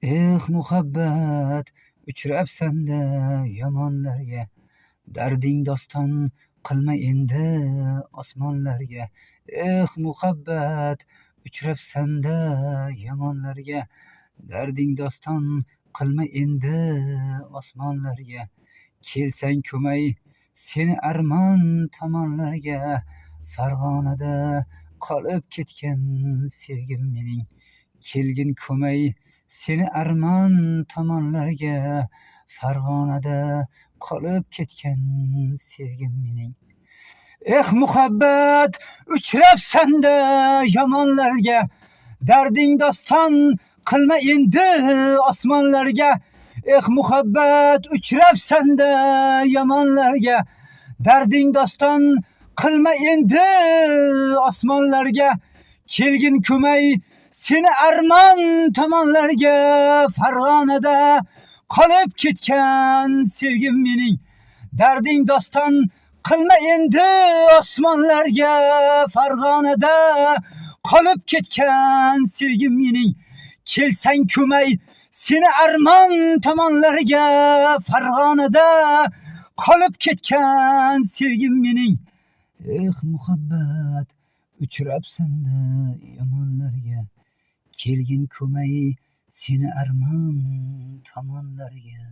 Muhabbat, uchrabsanda yomonlarga, darding doston qilma endi osmonlarga. Muhabbat, uchrabsanda yomonlarga, darding doston qilma endi osmonlarga. Kelsang ko'may seni armon tomonlarga, Farg'onada qolib ketgan sevgim mening. Kelgin ko'may seni armon tomonlarga, Farg'onada qolib ketgan sevgim mening. Muhabbat, uchrabsanda yomonlarga, darding doston qilma endi osmonlarga. Muhabbat, uchrabsanda yomonlarga, darding doston qilma endi osmonlarga. Kelgin ko'may seni armon tomonlarga, Farg'onada qolib ketgan sevgim mening. Darding doston qilma endi osmonlarga, Farg'onada qolib ketgan sevgim mening. Kelsang ko'may seni armon tomonlarga, Farg'onada qolib ketgan sevgim mening. Muhabbat, uchrabsanda yomonlarga, kelgin ko'may seni armon tomonlarga.